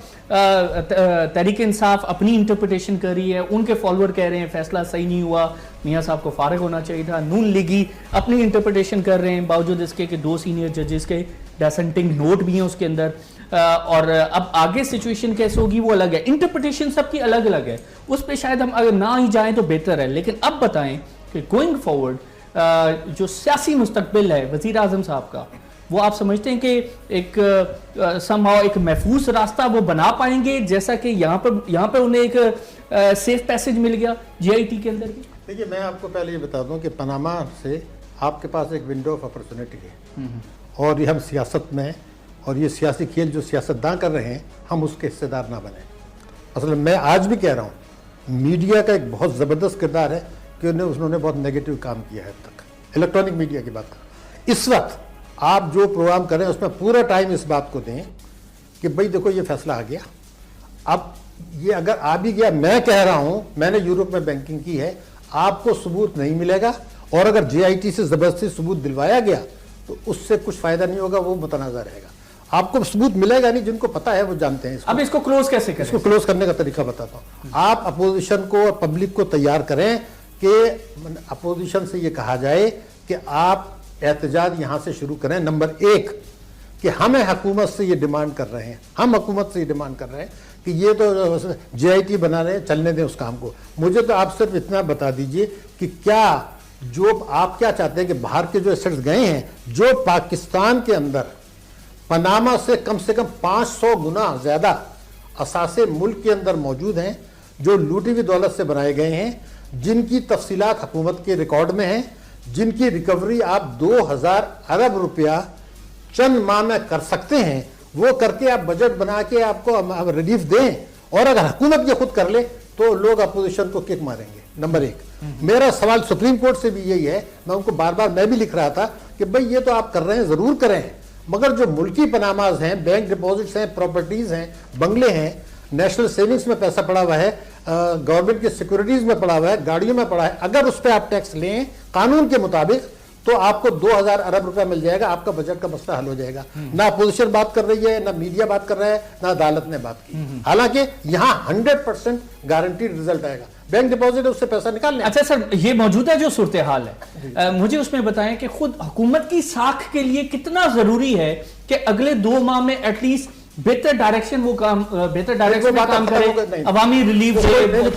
तहरीक इंसाफ अपनी इंटरप्रिटेशन कर रही है, उनके फॉलोअर कह रहे हैं फैसला सही नहीं हुआ, मियां साहब को फारिग होना चाहिए था। नून लीगी अपनी इंटरप्रिटेशन कर रहे हैं, बावजूद इसके कि 2 सीनियर जजेस के डिसेंटिंग नोट भी हैं उसके अंदर। और अब आगे सिचुएशन कैसे होगी वो अलग है, इंटरप्रिटेशन सबकी अलग अलग है, उस पर शायद हम अगर ना ही जाएं तो बेहतर है। लेकिन अब बताएं कि गोइंग फॉरवर्ड जो सियासी मुस्तकबिल है वजीर आजम साहब का, वो आप समझते हैं कि एक समहाउ एक महफूज रास्ता वो बना पाएंगे, जैसा कि यहाँ पर उन्हें एक सेफ पैसेज मिल गया GIT के अंदर भी? देखिए, मैं आपको पहले ये बता दूं कि पनामा से आपके पास एक विंडो ऑफ अपॉर्चुनिटी है, और ये हम सियासत में, और ये सियासी खेल जो सियासतदान कर रहे हैं, हम उसके हिस्सेदार ना बने। असल में मैं आज भी कह रहा हूँ, मीडिया का एक बहुत ज़बरदस्त किरदार है कि उन्होंने बहुत नेगेटिव काम किया है अब तक। इलेक्ट्रॉनिक मीडिया की बात करें, इस वक्त आप जो प्रोग्राम करें उसमें पूरा टाइम इस बात को दें कि भाई देखो ये फैसला आ गया, अब ये अगर आ भी गया, मैं कह रहा हूँ, मैंने यूरोप में बैंकिंग की है, आपको सबूत नहीं मिलेगा, और अगर GIT से ज़बरदस्ती सबूत दिलवाया गया तो उससे कुछ फ़ायदा नहीं होगा, वो मुतनाज़ा रहेगा। आपको सबूत मिलेगा नहीं, जिनको पता है वो जानते हैं। अब इसको क्लोज कैसे करें? इसको क्लोज करने का तरीका बताता हूँ। आप अपोजिशन को और पब्लिक को तैयार करें कि अपोजिशन से ये कहा जाए कि आप एहतजाज यहाँ से शुरू करें। नंबर 1 कि हमें हुकूमत से ये डिमांड कर रहे हैं, हम हुकूमत से ये डिमांड कर रहे हैं कि ये तो GIT बना रहे हैं, चलने दें उस काम को। मुझे तो आप सिर्फ इतना बता दीजिए कि क्या जो आप क्या चाहते हैं कि बाहर के जो एसेट्स गए हैं, जो पाकिस्तान के अंदर पनामा से कम 500 गुना ज़्यादा असासे मुल्क के अंदर मौजूद हैं, जो लूटी हुई दौलत से बनाए गए हैं, जिनकी तफसीलात हुकूमत के रिकॉर्ड में हैं, जिनकी रिकवरी आप 2000 अरब रुपया चंद माह में कर सकते हैं, वो करके आप बजट बना के आपको रिलीफ दें। और अगर हुकूमत ये खुद कर ले तो लोग अपोजिशन को किक मारेंगे। नंबर 1 मेरा सवाल सुप्रीम कोर्ट से भी यही है, मैं उनको बार बार मैं भी लिख रहा था कि भाई ये तो आप कर रहे हैं, ज़रूर करें, मगर जो मुल्की पनामाज हैं, बैंक डिपॉजिट्स हैं, प्रॉपर्टीज़ हैं, बंगले हैं, नेशनल सेविंग्स में पैसा पड़ा हुआ है, गवर्नमेंट की सिक्योरिटीज़ में पड़ा हुआ है, गाड़ियों में पड़ा है, अगर उस पर आप टैक्स लें कानून के मुताबिक तो आपको 2000 अरब रुपया मिल जाएगा, आपका बजट का मसला हल हो जाएगा। ना अपोजिशन बात कर रही है, ना मीडिया बात कर रहा है, ना अदालत ने बात की। हालांकि यहाँ 100% गारंटीड रिजल्ट आएगा। बैंक डिपॉजिट उससे पैसा निकाल लें। अच्छा सर, ये मौजूदा जो सूरत हाल है, मुझे उसमें बताएं कि खुद हुकूमत की साख के लिए कितना जरूरी है कि अगले 2 माह में एटलीस्ट बेहतर डायरेक्शन में काम करे, अवामी रिलीफ दे,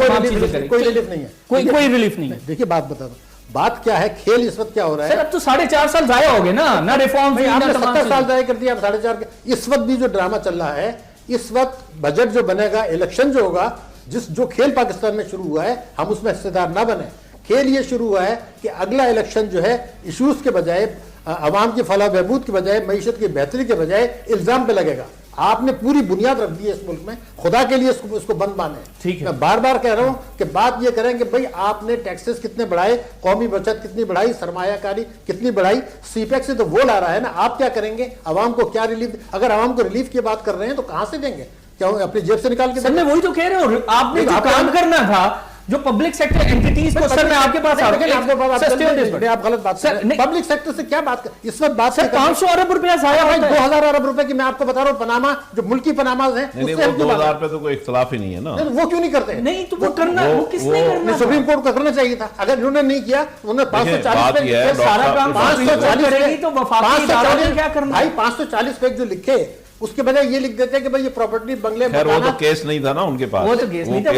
कोई रिलीफ नहीं है, कोई रिलीफ नहीं है। देखिए बात बता दो, बात क्या है, खेल इस वक्त क्या हो रहा है? सर अब तो 4.5 साल जाया हो गए ना रिफॉर्म, आपने 70 साल जाया कर दिया, अब 4.5 इस वक्त भी जो ड्रामा चल रहा है, इस वक्त बजट जो बनेगा, इलेक्शन जो होगा, जो खेल पाकिस्तान में शुरू हुआ है, हम उसमें हिस्सेदार ना बने। खेल ये शुरू हुआ है कि अगला इलेक्शन जो है इश्यूज के बजाय, अवाम की फलाह बहबूद के बजाय, मईशत की बेहतरी के बजाय इल्जाम पे लगेगा। आपने पूरी बुनियाद रख दी है इस मुल्क में, खुदा के लिए इसको बंद माने। ठीक है, मैं बार बार कह रहा हूं कि बात ये करें कि भाई आपने टैक्सेस कितने बढ़ाए, कौमी बचत कितनी बढ़ाई, सरमायाकारी कितनी बढ़ाई, सीपैक से तो वो ला रहा है ना, आप क्या करेंगे? अवाम को क्या रिलीफ? अगर अवाम को रिलीफ की बात कर रहे हैं तो कहां से देंगे? क्या अपनी जेब से निकाल के? सर मैं वही तो कह रहा हूं, आपने जो काम करना था, जो पब्लिक सेक्टर एंटिटीज को, सर मैं आपके पास आप गलत बात कर रहे हैं। पब्लिक सेक्टर से क्या बात कर, इस वक्त बात 500 अरब रुपया जाया होता है। 2000 अरब रुपए की मैं आपको बता रहा हूँ, पनामा जो मुल्की पनामाज हैं, नहीं, 2000 पे तो कोई इख्तलाफ ही नहीं है ना। वो क्यों नहीं करते? नहीं तो वो करना, वो किसने करना? सुप्रीम कोर्ट को करना चाहिए था। अगर इन्होंने नहीं किया, उन्होंने 540 पेज, सारा काम 540 करेगी तो वफाकी इदारों ने क्या करना? भाई 540 पेज जो लिखे, उसके बजाय ये लिख देते हैं कि भाई ये प्रॉपर्टी बंगले, वो तो केस नहीं था ना उनके पास, वो तो केस नहीं था,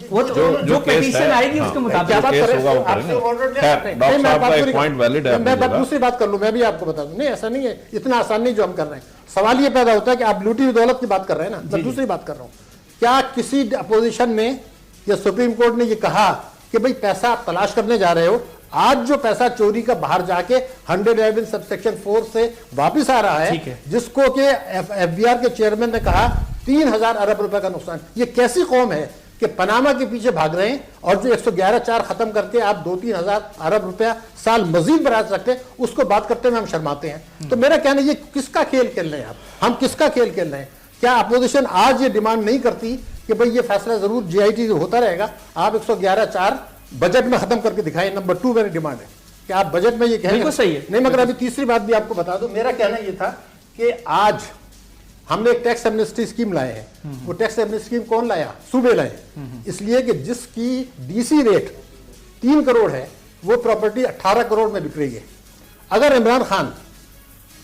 वो तो जो पिटीशन आएगी उसके मुताबिक होगा वो करेंगे। डॉक्टर साहब का एक पॉइंट वैलिड है। मैं दूसरी बात कर लूं, मैं भी आपको बता दूं, नहीं ऐसा नहीं है, इतना आसान नहीं जो हम कर रहे हैं। सवाल ये पैदा होता है कि आप लूटी हुई दौलत की बात कर रहे हैं ना, मैं दूसरी बात कर रहा हूं, क्या किसी अपोजिशन ने या सुप्रीम कोर्ट ने ये कहा कि भाई पैसा आप तलाश करने जा रहे हो, आज जो पैसा चोरी का बाहर जाके 111 सबसेक्शन 4 से वापस आ रहा ठीक है, जिसको कि एफबीआर के चेयरमैन ने कहा 3000 अरब रुपए का नुकसान। ये कैसी कौम है कि पनामा के पीछे भाग रहे हैं और जो 111(4) खत्म करके आप 2-3 हजार अरब रुपया साल मजीद बढ़ा सकते हैं, उसको बात करते में हम शर्माते हैं। तो मेरा कहना ये किसका खेल खेल रहे हैं आप, हम किसका खेल खेल रहे हैं? क्या अपोजिशन आज ये डिमांड नहीं करती कि भाई ये फैसला जरूर जीआईटी होता रहेगा, आप 111(4) बजट में खत्म करके दिखाएं। नंबर 2 मेरी डिमांड है कि आप बजट में ये कहेंगे सही है। नहीं, मगर अभी तीसरी बात भी आपको बता दूं, मेरा कहना ये था कि आज हमने एक टैक्स एमनेस्टी स्कीम लाए हैं। वो टैक्स एमनेस्टी स्कीम कौन लाया? सूबे लाए। इसलिए कि जिसकी डीसी रेट 3 करोड़ है, वो प्रॉपर्टी 18 करोड़ में बिक रही है। अगर इमरान खान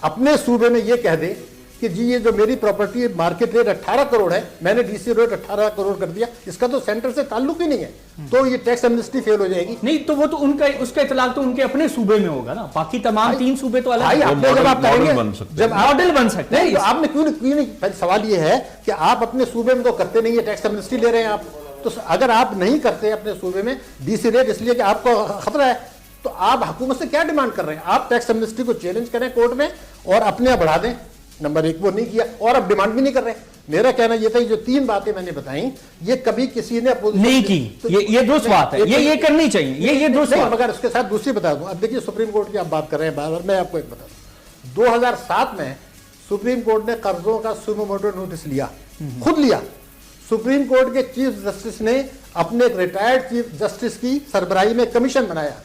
अपने सूबे में ये कह दे कि जी ये जो मेरी प्रॉपर्टी मार्केट रेट 18 करोड़ है, मैंने डीसी रेट 18 करोड़ कर दिया, इसका तो सेंटर से ताल्लुक ही नहीं है, तो ये टैक्स एमनेस्टी फेल हो जाएगी। नहीं तो वो तो उनका उसका इतलाक तो उनके अपने सूबे में होगा ना, बाकी तमाम 3 सूबे तो अलग भाई, हैं। आपने जब आप करेंगे, जब मॉडल बन सकते हैं, नहीं तो आपने क्यों नहीं, सवाल ये है कि आप अपने सूबे में तो करते नहीं है, टैक्स एमनेस्टी ले रहे हैं आप। तो अगर आप नहीं करते अपने सूबे में डीसी रेट इसलिए कि आपको खतरा है, तो आप हुकूमत से क्या डिमांड कर रहे हैं? आप टैक्स एमनेस्टी को चैलेंज करें कोर्ट में और अपने आप बढ़ा दें। नंबर 1 वो नहीं किया और अब डिमांड भी नहीं कर रहे। मेरा कहना यह था, जो 3 बातें मैंने बताई, ये कभी किसी ने नहीं की। ये दुरुस्त बात है, ये करनी चाहिए, ये दुरुस्त बात। मगर उसके साथ दूसरी बता दूं, अब देखिए सुप्रीम कोर्ट की आप बात कर रहे हैं बार-बार, मैं आपको एक बता दूं, 2007 में सुप्रीम कोर्ट ने कर्जों का सुमो मोटो नोटिस लिया, खुद लिया। सुप्रीम कोर्ट के चीफ जस्टिस ने अपने एक रिटायर्ड चीफ जस्टिस की सरबराही में कमीशन बनाया,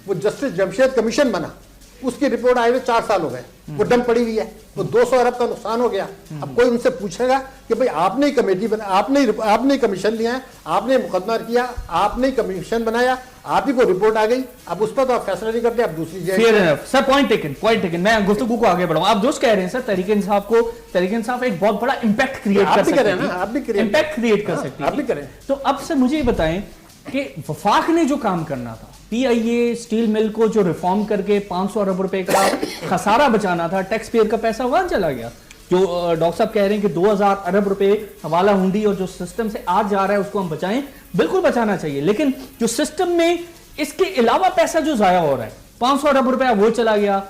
वो जस्टिस जमशेद कमीशन बना। उसकी रिपोर्ट आए हुए 4 साल हो गए, वो डम पड़ी हुई है, वो 200 अरब का नुकसान हो गया। अब कोई उनसे पूछेगा कि भाई आपने ही कमेटी बना, आपने कमीशन लिया है, आपने मुकदमा किया, आपने कमीशन बनाया, आप ही को रिपोर्ट आ गई, अब उस पर तो आप फैसला नहीं करते, आप दूसरी जगह। Sir point taken. मैं गुफ्तगू को आगे बढ़ाऊं। आप दोस्त कह रहे हैं सर, तहरीक इंसाफ एक बहुत बड़ा इंपैक्ट क्रिएट कर सकती है, इंपैक्ट क्रिएट कर सकती है, आप भी करें। तो अब से मुझे ये बताएं कि वफाक ने जो काम करना था, पीआईए स्टील मिल को जो रिफॉर्म करके 500 अरब रुपए का खसारा बचाना था, टैक्स पेयर का पैसा वहां चला गया। जो डॉक्टर साहब कह रहे हैं कि 2000 अरब रुपए हवाला हुंडी और जो सिस्टम से आज जा रहा है उसको हम बचाएं, बिल्कुल बचाना चाहिए, लेकिन जो सिस्टम में इसके अलावा पैसा जो जाया हो रहा है, 500 अरब रुपया वो चला गया,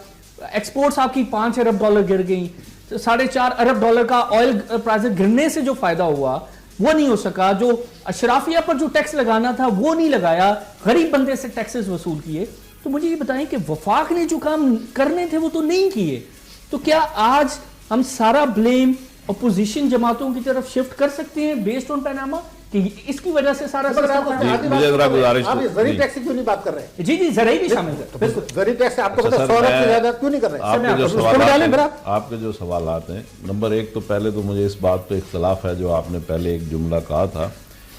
एक्सपोर्ट्स आपकी 5 अरब डॉलर गिर गई, 4.5 अरब डॉलर का ऑयल प्राइस गिरने से जो फायदा हुआ वो नहीं हो सका, जो अशराफिया पर जो टैक्स लगाना था वो नहीं लगाया, गरीब बंदे से टैक्सेस वसूल किए। तो मुझे ये बताएं कि वफाक ने जो काम करने थे वो तो नहीं किए, तो क्या आज हम सारा ब्लेम अपोजिशन जमातों की तरफ शिफ्ट कर सकते हैं बेस्ड ऑन पनामा कि इसकी वजह से सारा मुझे जरा गुजारिश, आप जरी टैक्स क्यों नहीं बात कर रहे हैं? जी जरा भी शामिल कर, बिल्कुल जरी टैक्स आपको पता 100 अरब से ज्यादा क्यों नहीं कर रहे? आपके जो सवाल आते हैं, नंबर 1 तो पहले तो मुझे इस बात पे इख्तलाफ है जो आपने पहले एक जुमला कहा था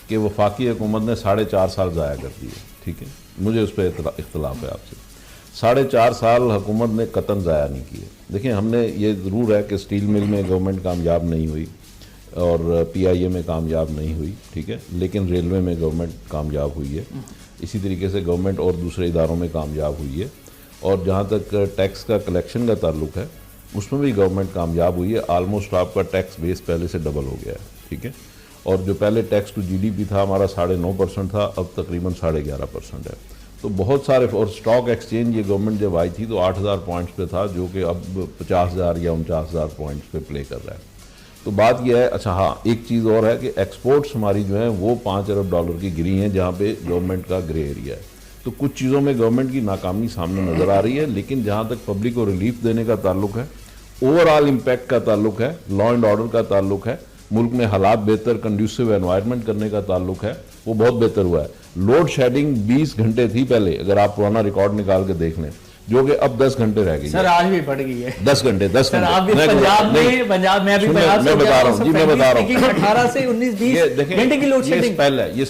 कि वफाकी हुकूमत ने 4.5 साल ज़ाया कर दिए, ठीक है, मुझे उस पर इख्तलाफ है आपसे। 4.5 साल हुकूमत ने कतन ज़ाया नहीं किए। देखिए, हमने ये ज़रूर है कि स्टील मिल में गवर्नमेंट कामयाब नहीं हुई और पीआईए में कामयाब नहीं हुई, ठीक है, लेकिन रेलवे में गवर्नमेंट कामयाब हुई है, इसी तरीके से गवर्नमेंट और दूसरे इदारों में कामयाब हुई है, और जहाँ तक टैक्स का कलेक्शन का ताल्लुक है उसमें भी गवर्नमेंट कामयाब हुई है। आलमोस्ट आपका टैक्स बेस पहले से डबल हो गया है, ठीक है, और जो पहले टैक्स टू जीडीपी था हमारा 9.5% था, अब तकरीबन 11.5% है। तो बहुत सारे, और स्टॉक एक्सचेंज ये गवर्नमेंट जब आई थी तो 8000 पॉइंट्स पे था, जो कि अब 50,000 या 49,000 पॉइंट्स पे प्ले कर रहा है। तो बात यह है, अच्छा हाँ, एक चीज़ और है कि एक्सपोर्ट्स हमारी जो है वो 5 अरब डॉलर की गिरी हैं, जहाँ पे गवर्नमेंट का ग्रे एरिया है। तो कुछ चीज़ों में गवर्नमेंट की नाकामी सामने नज़र आ रही है, लेकिन जहाँ तक पब्लिक को रिलीफ देने का ताल्लुक है, ओवरऑल इम्पैक्ट का ताल्लुक है, लॉ एंड ऑर्डर का ताल्लुक है, मुल्क में हालात बेहतर कंड्यूसिव एनवायरनमेंट करने का ताल्लुक है, वो बहुत बेहतर हुआ है। लोड शेडिंग 20 घंटे थी पहले, अगर आप पुराना रिकॉर्ड निकाल के देख लें, जो कि अब 10 घंटे रह गई सर, आज भी बढ़ गई है 10 घंटे। पंजाब में अभी मैं बता रहा हूँ 18 से 19-20 घंटे की लोड शेडिंग ये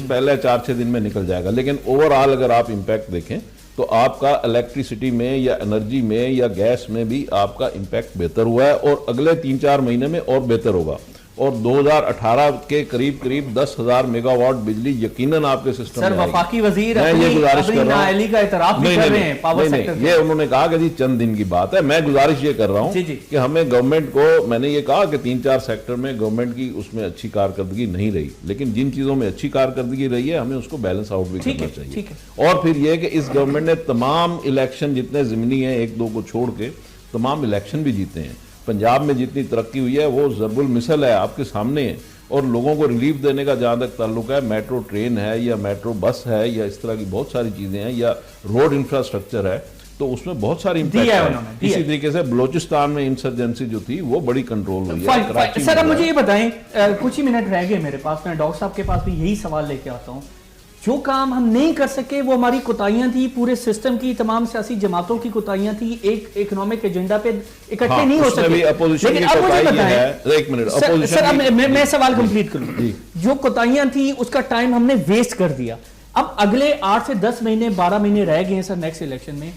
पहले 4-6 दिन में निकल जाएगा, लेकिन ओवरऑल अगर आप इम्पैक्ट देखें तो आपका इलेक्ट्रिसिटी में या एनर्जी में या गैस में भी आपका इम्पैक्ट बेहतर हुआ है, और अगले 3-4 महीने में और बेहतर होगा। और 2018 के करीब करीब 10,000 मेगावाट बिजली यकीनन आपके सिस्टम सर में आएगी। वफाकी वजीर मैं ये गुजारिश कर रहा हूं, का इतराफ भी कर रहे हैं पावर सेक्टर ये उन्होंने कहा कि जी चंद दिन की बात है। मैं गुजारिश ये कर रहा हूं जी, जी। कि हमें गवर्नमेंट को, मैंने ये कहा कि 3-4 सेक्टर में गवर्नमेंट की उसमें अच्छी कारकर्दगी नहीं रही, लेकिन जिन चीजों में अच्छी कारकर्दगी रही है हमें उसको बैलेंस आउट भी करना ठीक चाहिए। है। और फिर यह कि इस गवर्नमेंट ने तमाम इलेक्शन जितने जिमनी हैं, 1-2 को छोड़ के तमाम इलेक्शन भी जीते हैं। पंजाब में जितनी तरक्की हुई है वो ज़रबुल मिसल है, आपके सामने है। और लोगों को रिलीफ देने का जहाँ तक ताल्लुक है, मेट्रो ट्रेन है या मेट्रो बस है या इस तरह की बहुत सारी चीज़ें हैं या रोड इंफ्रास्ट्रक्चर है, तो उसमें बहुत सारी इम्पैक्ट है। इसी तरीके से बलूचिस्तान में इंसर्जेंसी जो थी वो बड़ी कंट्रोल हुई है। सर अब मुझे ये बताएं, कुछ ही मिनट रह गए मेरे पास, मैं डॉक्टर साहब के पास भी यही सवाल लेके आता हूँ। जो काम हम नहीं कर सके वो हमारी कोताहियां थी, पूरे सिस्टम की, तमाम सियासी जमातों की कोताहियां थी, एक इकोनॉमिक एजेंडा पे इकट्ठे नहीं हो सके। लेकिन अब मुझे बताएं, एक मिनट सर मैं सवाल कंप्लीट करूं। जो कोताहियां थी उसका टाइम हमने वेस्ट कर दिया। अब अगले 8 से 10 महीने 12 महीने रह गए हैं सर नेक्स्ट इलेक्शन में।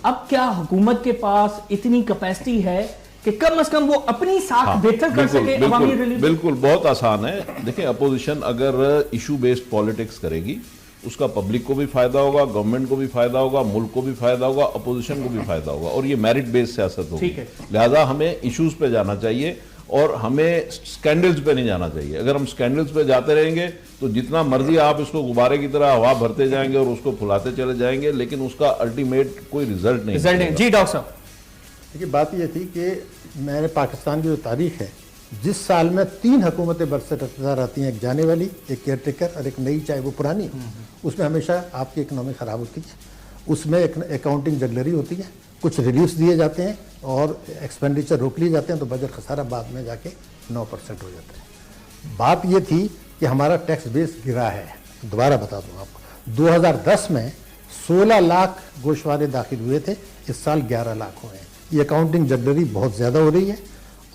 अब क्या हुकूमत के पास इतनी कैपेसिटी है कि कम से कम वो अपनी साख बेहतर कर सके? बिल्कुल बहुत आसान है। देखिए, अपोजिशन अगर इशू बेस्ड पॉलिटिक्स करेगी उसका पब्लिक को भी फायदा होगा, गवर्नमेंट को भी फायदा होगा, मुल्क को भी फायदा होगा, अपोजिशन को भी फायदा होगा, और ये मेरिट बेस्ड सियासत होगी। लिहाजा हमें इश्यूज पे जाना चाहिए और हमें स्कैंडल्स पे नहीं जाना चाहिए। अगर हम स्कैंडल्स पे जाते रहेंगे तो जितना मर्जी आप इसको गुब्बारे की तरह हवा भरते जाएंगे और उसको फुलाते चले जाएंगे, लेकिन उसका अल्टीमेट कोई रिजल्ट नहीं। जी डॉक्टर साहब, देखिए बात यह थी कि मेरे पाकिस्तान की जो तारीख है, जिस साल में 3 हुकूमतें बरसर आती हैं, एक जाने वाली, एक केयर टेकर और एक नई, चाहे वो पुरानी, उसमें हमेशा आपकी इकनॉमी ख़राब होती है, उसमें एक अकाउंटिंग जगलरी होती है, कुछ रिलीफ्स दिए जाते हैं और एक्सपेंडिचर रोक लिए जाते हैं, तो बजट खसारा बाद में जाके 9% हो जाता है। बात ये थी कि हमारा टैक्स बेस गिरा है। दोबारा बता दूँ आपको, 2010 में 16 लाख गोशवारे दाखिल हुए थे, इस साल 11 लाख हुए हैं। ये अकाउंटिंग जगलरी बहुत ज़्यादा हो रही है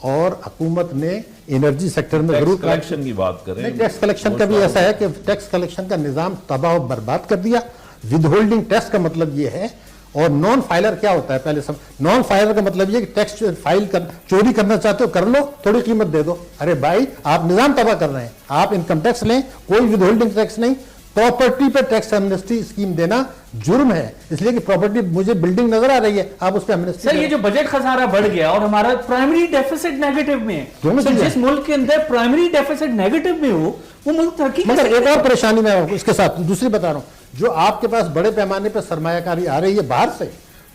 और हुकूमत ने एनर्जी सेक्टर में जरूर कलेक्शन की बात करें। टैक्स कलेक्शन का भी ऐसा है कि टैक्स कलेक्शन का निजाम तबाह और बर्बाद कर दिया। विद होल्डिंग टैक्स का मतलब ये है, और नॉन फाइलर क्या होता है पहले सब, नॉन फाइलर का मतलब ये कि टैक्स फाइल कर, चोरी करना चाहते हो कर लो, थोड़ी कीमत दे दो। अरे भाई, आप निजाम तबाह कर रहे हैं। आप इनकम टैक्स लें, कोई विद होल्डिंग टैक्स नहीं। प्रॉपर्टी पे टैक्स एमनेस्टी स्कीम देना जुर्म है, इसलिए कि प्रॉपर्टी, मुझे बिल्डिंग नजर आ रही है, आप उस पर एमनेस्टी। सर ये जो बजट खसारा बढ़ गया और हमारा प्राइमरी डेफिसिट नेगेटिव में है, सर जिस मुल्क के अंदर प्राइमरी डेफिसिट नेगेटिव में हो वो मुल्क तरक्की। मगर एक और परेशानी मैं इसके साथ दूसरी बता रहा हूं, जो आपके पास बड़े पैमाने पर सरमायाकारी आ रही है बाहर से,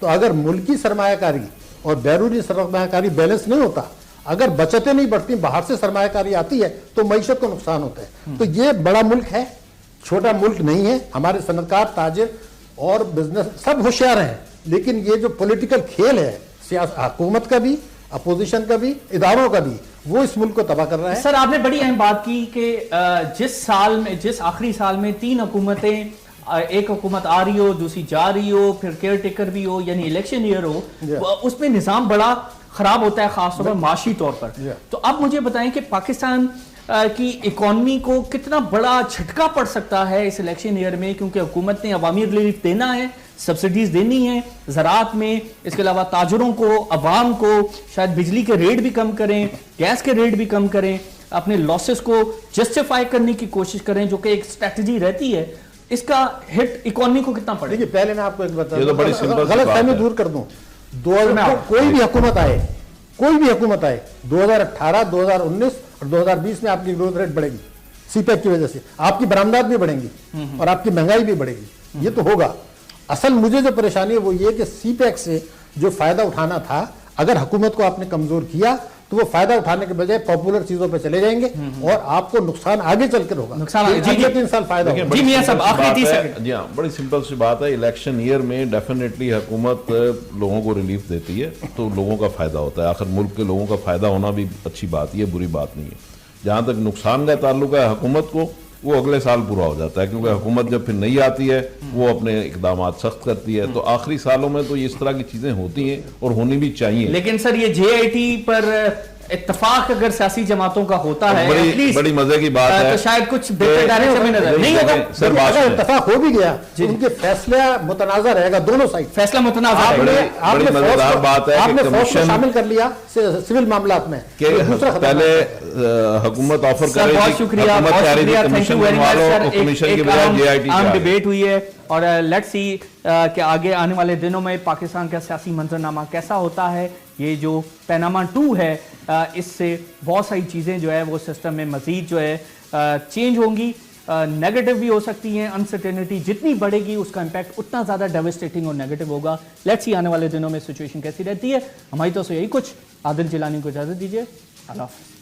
तो अगर मुल्की सरमायाकारी और बैरूनी सरमायाकारी बैलेंस नहीं होता, अगर बचतें नहीं बढ़ती, बाहर से सरमायाकारी आती है, तो मईशत को नुकसान होता है। तो ये बड़ा मुल्क है, छोटा मुल्क नहीं है। हमारे सनतकार, ताजिर और बिजनेस सब होशियार हैं, लेकिन ये जो पॉलिटिकल खेल है, हुकूमत का भी, अपोजिशन का भी, इदारों का भी, वो इस मुल्क को तबाह कर रहा है। सर आपने बड़ी अहम बात की कि जिस आखिरी साल में 3 हुकूमतें, एक हुकूमत आ रही हो, दूसरी जा रही हो, फिर केयर टेकर भी हो, यानी इलेक्शन ईयर हो, उसमें निजाम बड़ा खराब होता है, खासतौर पर माशी तौर पर। तो अब मुझे बताएं कि पाकिस्तान की इकॉनमी को कितना बड़ा झटका पड़ सकता है इस इलेक्शन ईयर में, क्योंकि हुकूमत ने अवामी रिलीफ देना है, सब्सिडीज देनी है ज़राअत में, इसके अलावा ताजरों को, अवाम को, शायद बिजली के रेट भी कम करें, गैस के रेट भी कम करें, अपने लॉसेस को जस्टिफाई करने की कोशिश करें, जो कि एक स्ट्रैटेजी रहती है। इसका हिट इकॉनमी को कितना पड़ेगा? देखिए, पहले मैं आपको एक बता दूं, गलतफहमी दूर कर दूं, कोई भी हुकूमत आए, 2018, 2019 और 2020 में आपकी ग्रोथ रेट बढ़ेगी सीपैक की वजह से, आपकी बरामदात भी बढ़ेंगी और आपकी महंगाई भी बढ़ेगी। ये तो होगा। असल मुझे जो परेशानी है वो ये कि सीपैक से जो फायदा उठाना था, अगर हुकूमत को आपने कमजोर किया तो वो फायदा उठाने के बजाय पॉपुलर चीजों पे चले जाएंगे और आपको नुकसान आगे चलकर होगा। जी 3 साल फायदा होगा। जी मियां साहब, आखिरी 30 सेकंड। जी हाँ, बड़ी सिंपल सी बात है। इलेक्शन ईयर में डेफिनेटली हुकूमत लोगों को रिलीफ देती है तो लोगों का फायदा होता है। आखिर मुल्क के लोगों का फायदा होना भी अच्छी बात है, बुरी बात नहीं है। जहां तक नुकसान का ताल्लुक है हुकूमत को, वो अगले साल पूरा हो जाता है, क्योंकि हुकूमत जब फिर नहीं आती है वो अपने इकदाम सख्त करती है। तो आखिरी सालों में तो इस तरह की चीजें होती हैं और होनी भी चाहिए। लेकिन सर ये JIT पर इत्तेफाक अगर सियासी जमातों का होता है बड़ी at least, बड़ी मजे की बात है तो शायद कुछ बेहतर डायरेक्शन में नजर नहीं होगा। सर बात अगर सुनें। इत्तेफाक हो भी गया तो उनके फैसला मुतनाज़ा रहेगा दोनों साइड। फैसला मुतनाज़ा है। बड़ी मजेदार बात है कि आपने फौज को कमीशन शामिल कर लिया सिविल मामलात में, कि ये दूसरा खतरा पहले है। हुकूमत ऑफर सर कर बहुत रही थी, शुक्रिया, हुकूमत बहुत कह रही थी शुक्रिया, thank commission you very much बनवा लो सर। और कमीशन की एक बजाय आम JIT आम की डिबेट हुई है और लेट्स सी कि आगे आने वाले दिनों में पाकिस्तान का सियासी मंजरनामा कैसा होता है। ये जो पैनामा 2 है इससे बहुत सारी चीज़ें जो है वो सिस्टम में मजीद जो है चेंज होंगी, नेगेटिव भी हो सकती हैं। अनसर्टेनिटी जितनी बढ़ेगी उसका इम्पैक्ट उतना ज़्यादा डेविस्टेटिंग और नेगेटिव होगा। लेट्स सी आने वाले दिनों में सिचुएशन कैसी रहती है। हमारी तो यही कुछ। आदिल जिलानी को इजाज़त दीजिए। अल्लाह हाफ़िज़।